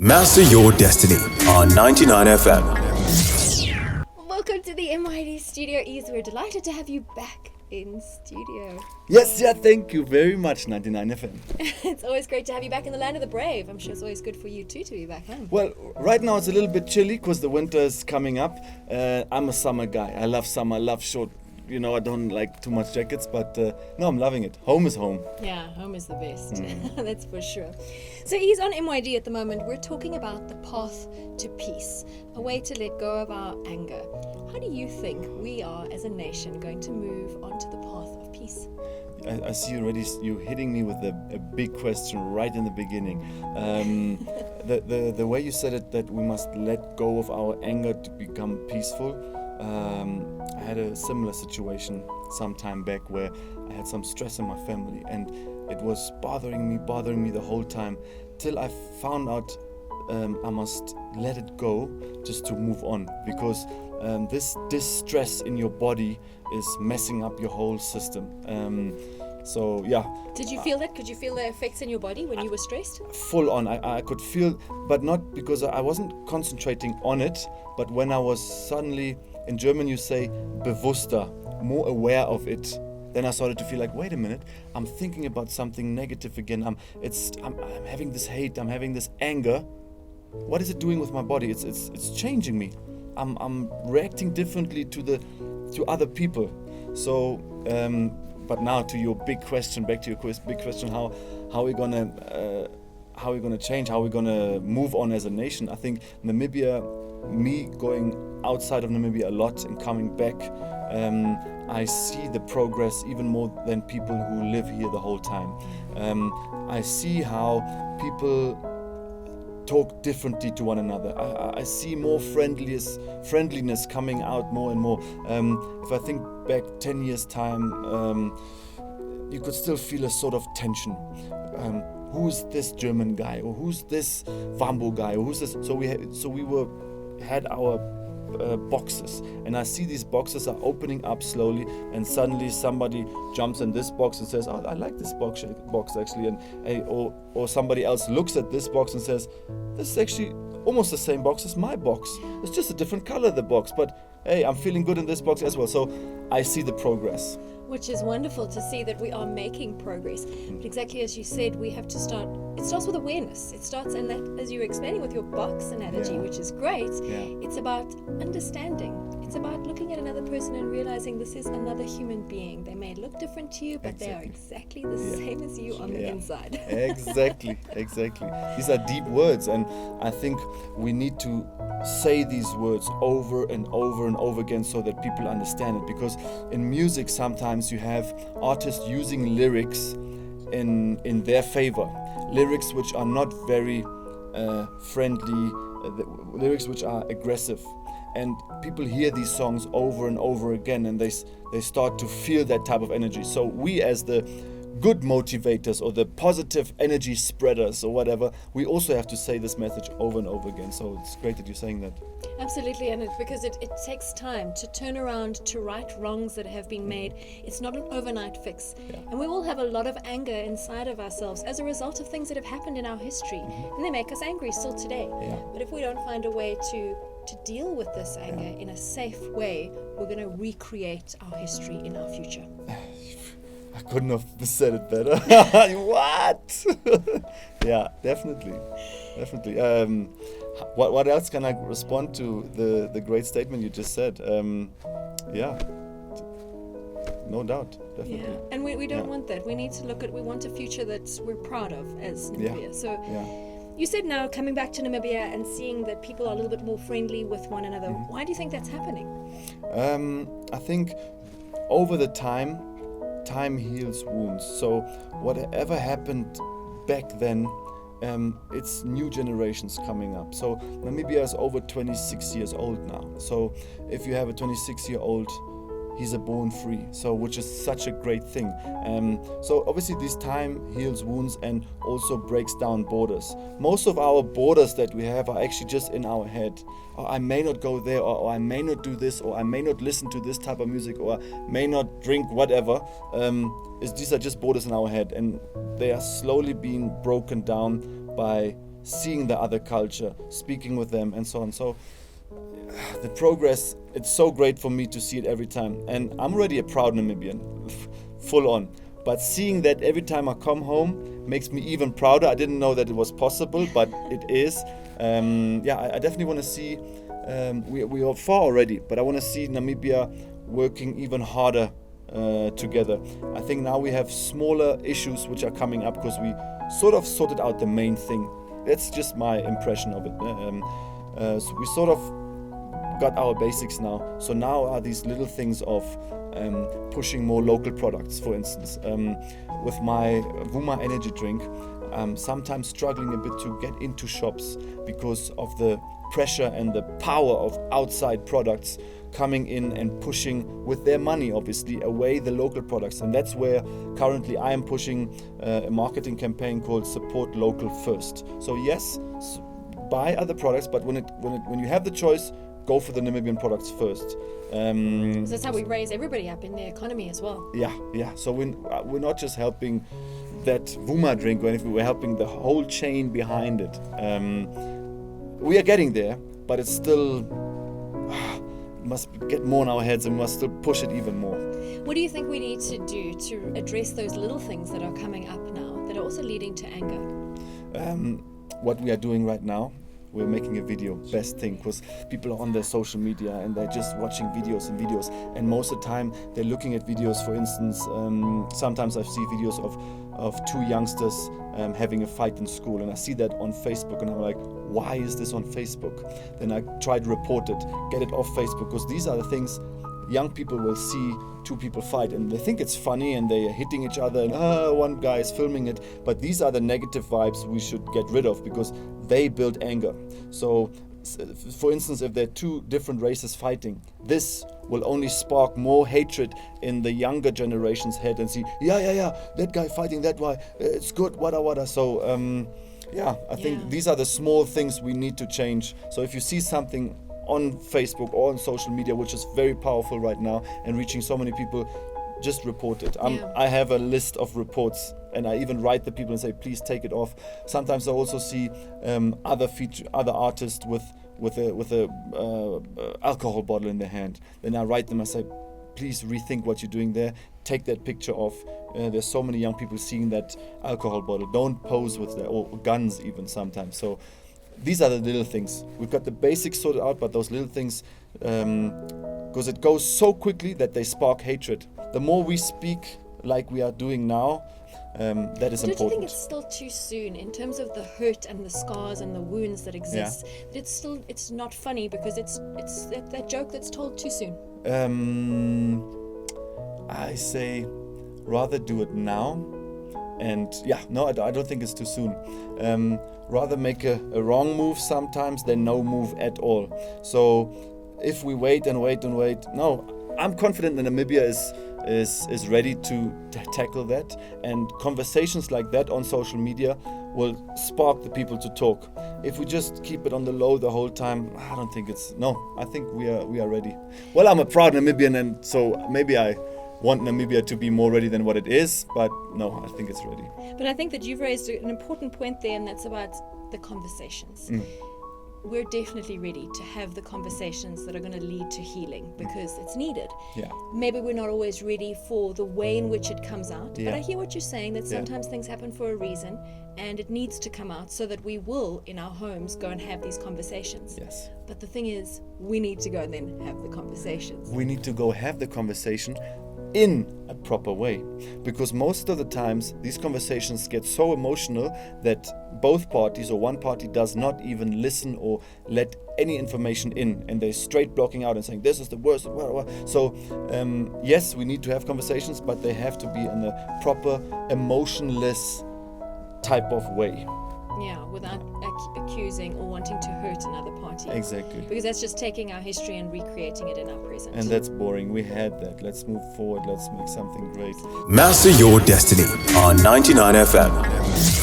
Master your destiny on 99 FM. Welcome to the MYD studio. Ease, we're delighted to have you back in studio. Yes, thank you very much, 99 FM. It's always great to have you back in the land of the brave. I'm sure it's always good for you too to be back home. Well, right now it's a little bit chilly because the winter is coming up. I'm a summer guy. I love summer, I love short. I don't like too much jackets, but no, I'm loving it. Home is home. Yeah, home is the best. That's for sure. So he's on MYD at the moment. We're talking about the path to peace, a way to let go of our anger. How do you think we are as a nation going to move onto the path of peace? I see already you hitting me with a big question right in the beginning. The way you said it, that we must let go of our anger to become peaceful. I had a similar situation some time back where I had some stress in my family and it was bothering me the whole time till I found out I must let it go just to move on, because this distress in your body is messing up your whole system. So yeah. Did you feel that? Could you feel the effects in your body when you were stressed? Full on. I could feel, but not because I wasn't concentrating on it, but when I was suddenly, in German you say bewusster, more aware of it, then I started to feel like, wait a minute, I'm thinking about something negative again. I'm having this hate, I'm having this anger. What is it doing with my body? It's changing me. I'm reacting differently to other people. So but now to your big question, back to your big question, how are we gonna change? How are we gonna move on as a nation? I think Namibia, me going outside of Namibia a lot and coming back, I see the progress even more than people who live here the whole time. I see how people talk differently to one another. I see more friendliness coming out more and more. If I think back 10 years time, you could still feel a sort of tension. Who's this German guy, or who's this Wambo guy, or who's this? So we had our boxes, and I see these boxes are opening up slowly, and suddenly somebody jumps in this box and says, "Oh, I like this box actually," and or somebody else looks at this box and says, "This is actually almost the same box as my box. It's just a different color, the box, but hey, I'm feeling good in this box as well." So I see the progress. Which is wonderful to see that we are making progress. But exactly as you said, we have to start. It starts with awareness. It starts, and that, as you were explaining with your box analogy, which is great, it's about understanding. It's about looking at another person and realizing this is another human being. They may look different to you, but they are exactly the same as you on the inside. Exactly. These are deep words, and I think we need to say these words over and over and over again so that people understand it, because in music sometimes you have artists using lyrics in their favor, lyrics which are not very friendly, lyrics which are aggressive, and people hear these songs over and over again and they start to feel that type of energy. So we, as the good motivators or the positive energy spreaders or whatever, we also have to say this message over and over again. So it's great that you're saying that. Absolutely, and because it takes time to turn around, to right wrongs that have been made. It's not an overnight fix. And we all have a lot of anger inside of ourselves as a result of things that have happened in our history, and they make us angry still today. But if we don't find a way to deal with this anger in a safe way, we're going to recreate our history in our future. I couldn't have said it better. What? Yeah, definitely. What else can I respond to the great statement you just said? Yeah, no doubt, definitely. Yeah, and we don't want that. We need to we want a future that we're proud of as Namibia. So you said now coming back to Namibia and seeing that people are a little bit more friendly with one another. Why do you think that's happening? I think over the time heals wounds. So whatever happened back then, it's new generations coming up. So Namibia is over 26 years old now. So if you have a 26-year-old, he's a born free, so which is such a great thing. So obviously this time heals wounds and also breaks down borders. Most of our borders that we have are actually just in our head. Or I may not go there, or I may not do this, or I may not listen to this type of music, or I may not drink whatever. These are just borders in our head, and they are slowly being broken down by seeing the other culture, speaking with them, and so on. So the progress, it's so great for me to see it every time. And I'm already a proud Namibian, full on. But seeing that every time I come home makes me even prouder. I didn't know that it was possible, but it is. I definitely want to see, we are far already, but I want to see Namibia working even harder together. I think now we have smaller issues which are coming up because we sort of sorted out the main thing. That's just my impression of it. So we sort of got our basics now. So now are these little things of pushing more local products. For instance, with my Vuma energy drink, I'm sometimes struggling a bit to get into shops because of the pressure and the power of outside products coming in and pushing with their money, obviously, away the local products. And that's where currently I am pushing a marketing campaign called Support Local First. So yes, buy other products, but when you have the choice, go for the Namibian products first. So that's how we raise everybody up in the economy as well. Yeah. So we're not just helping that Vuma drink or anything, we're helping the whole chain behind it. We are getting there, but it's still must get more in our heads and we must still push it even more. What do you think we need to do to address those little things that are coming up now that are also leading to anger? What we are doing right now, we're making a video, best thing, because people are on their social media and they're just watching videos, and most of the time they're looking at videos. For instance, sometimes I see videos of two youngsters having a fight in school, and I see that on Facebook and I'm like, why is this on Facebook? Then I try to report it, get it off Facebook, because these are the things young people will see two people fight and they think it's funny and they are hitting each other and one guy is filming it, but these are the negative vibes we should get rid of because they build anger. So for instance, if there are two different races fighting, this will only spark more hatred in the younger generation's head and see, that guy fighting that guy, it's good, wada. So I think these are the small things we need to change. So if you see something on Facebook or on social media, which is very powerful right now and reaching so many people, just report it. I have a list of reports and I even write the people and say, please take it off. Sometimes I also see other artists with a alcohol bottle in their hand. Then I write them, I say, please rethink what you're doing there. Take that picture off. There's so many young people seeing that alcohol bottle. Don't pose with that, or guns even sometimes. So these are the little things. We've got the basics sorted out, but those little things, because it goes so quickly that they spark hatred. The more we speak like we are doing now, that is important. Don't you think it's still too soon in terms of the hurt and the scars and the wounds that exist? Yeah. It's not funny because it's that joke that's told too soon. I say rather do it now. And I don't think it's too soon. Rather make a wrong move sometimes than no move at all. So if we wait, no, I'm confident that Namibia is ready to tackle that. And conversations like that on social media will spark the people to talk. If we just keep it on the low the whole time, I don't think I think we are ready. Well, I'm a proud Namibian, and so maybe I want Namibia to be more ready than what it is, but no, I think it's ready. But I think that you've raised an important point there, and that's about the conversations. We're definitely ready to have the conversations that are going to lead to healing because it's needed. Yeah. Maybe we're not always ready for the way in which it comes out, but I hear what you're saying, that sometimes things happen for a reason and it needs to come out so that we will, in our homes, go and have these conversations. Yes. But the thing is, we need to go and then have the conversations. We need to go have the conversation in a proper way, because most of the times these conversations get so emotional that both parties or one party does not even listen or let any information in, and they're straight blocking out and saying this is the worst. So yes, we need to have conversations, but they have to be in a proper emotionless type of way. Yeah, without accusing or wanting to hurt another party. Exactly. Because that's just taking our history and recreating it in our present. And that's boring. We had that. Let's move forward. Let's make something great. Master your destiny on 99 FM.